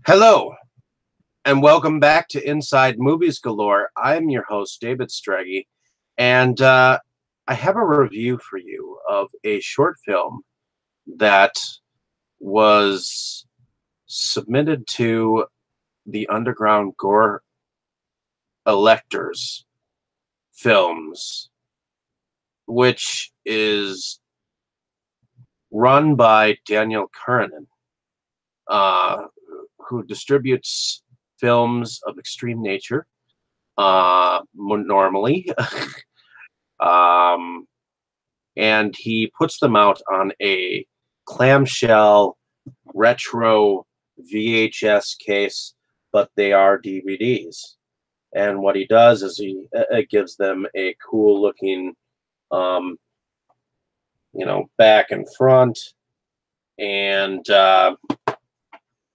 Hello, and welcome back to Inside Movies Galore. I'm your host, David Straggy, and I have a review for you of a short film that was submitted to the Underground Gore Electors Films, which is run by Daniel Kuranen, who distributes films of extreme nature normally. And he puts them out on a clamshell retro VHS case, but they are DVDs. And what he does is he gives them a cool looking, back and front. And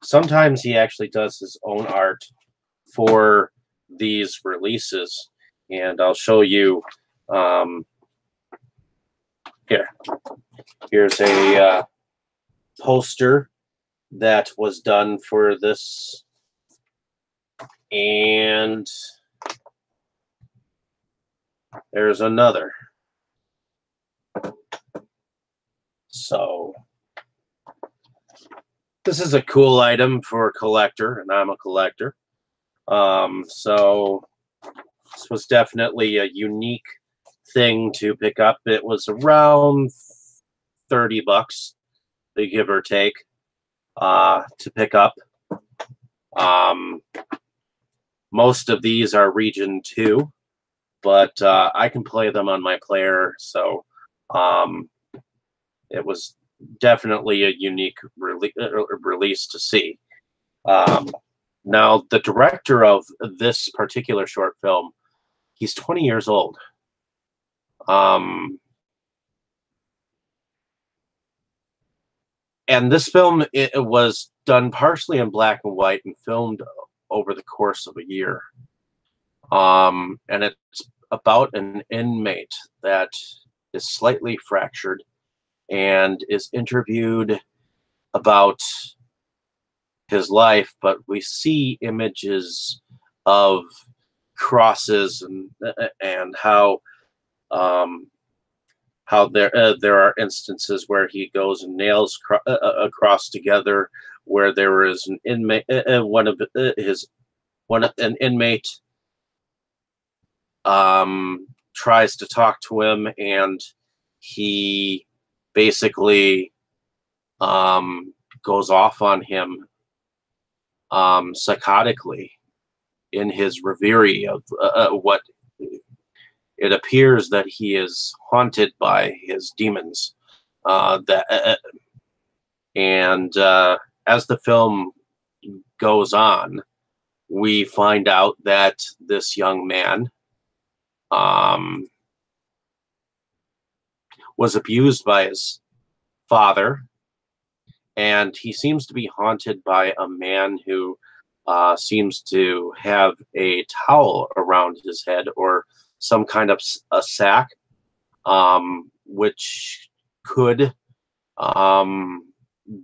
sometimes he actually does his own art for these releases. And I'll show you here. Here's a poster that was done for this. And there's another. So this is a cool item for a collector, and I'm a collector. So this was definitely a unique thing to pick up. It was around $30, give or take, to pick up. Most of these are Region 2, but I can play them on my player, so it was definitely a unique release to see. Now, the director of this particular short film, he's 20 years old. And this film, it was done partially in black and white and filmed over the course of a year. And it's about an inmate that is slightly fractured and is interviewed about his life, but we see images of crosses and how there are instances where he goes and nails a cross together, where there is an inmate, an inmate tries to talk to him, and he basically goes off on him psychotically in his reverie of what it appears that he is haunted by his demons. As the film goes on, we find out that this young man was abused by his father, and he seems to be haunted by a man who seems to have a towel around his head, or some kind of a sack, which could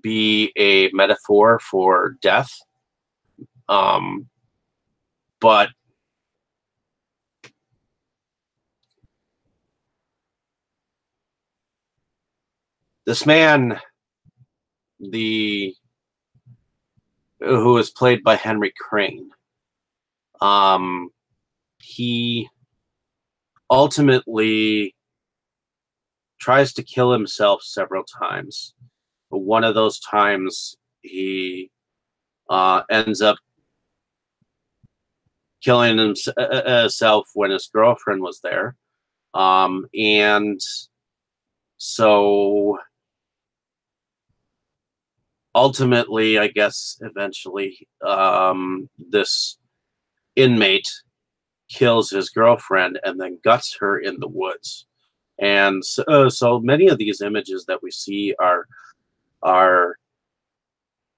be a metaphor for death. But this man, who is played by Henry Crane, he ultimately tries to kill himself several times. But one of those times, he ends up killing himself when his girlfriend was there. And so ultimately, I guess, eventually, this inmate kills his girlfriend and then guts her in the woods. And so many of these images that we see are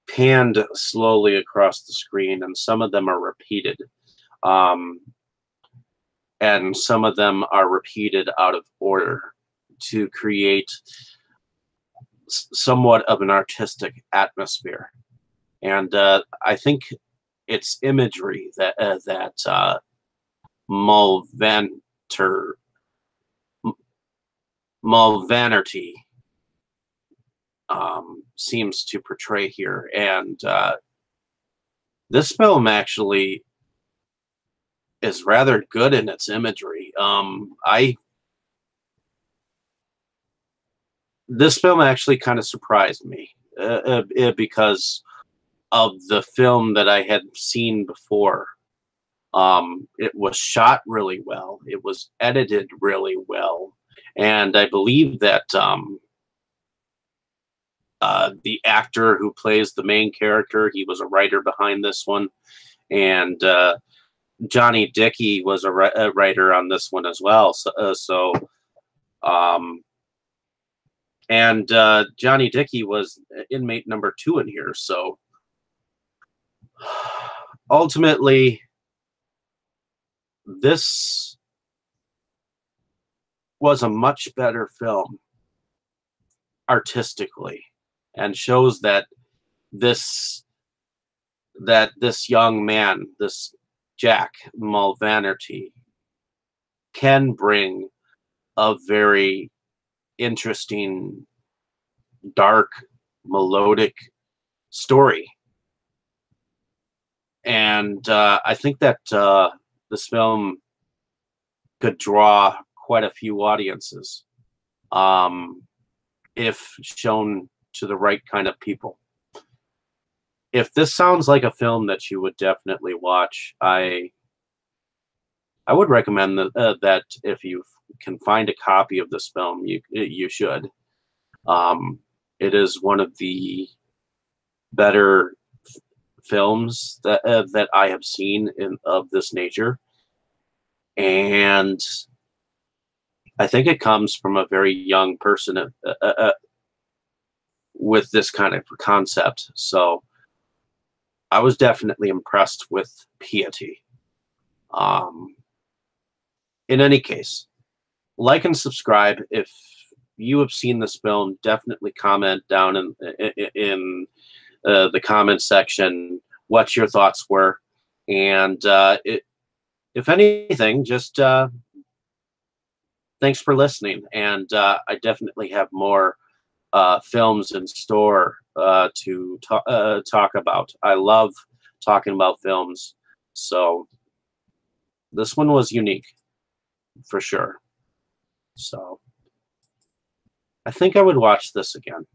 panned slowly across the screen, and some of them are repeated. And some of them are repeated out of order to create somewhat of an artistic atmosphere. and I think it's imagery that Mulvanter Mulvanerty seems to portray here, and this film actually is rather good in its imagery. I This film actually kind of surprised me because of the film that I had seen before. It was shot really well. It was edited really well, and I believe that the actor who plays the main character, he was a writer behind this one, and Johnny Dickey was a writer on this one as well. Um, and Johnny Dickey was inmate number 2 in here. So ultimately, this was a much better film artistically, and shows this that this young man, this Jack Mulvanerty, can bring a very interesting, dark, melodic story. And I think that this film could draw quite a few audiences if shown to the right kind of people. If this sounds like a film that you would definitely watch, I would recommend that if you can find a copy of this film, you should. It is one of the better films that I have seen of this nature, and I think it comes from a very young person with this kind of concept. So I was definitely impressed with Piety. In any case, like and subscribe if you have seen this film. Definitely comment down in the comment section what your thoughts were, and if anything, just thanks for listening. And I definitely have more films in store to talk about. I love talking about films, so this one was unique for sure. So I think I would watch this again.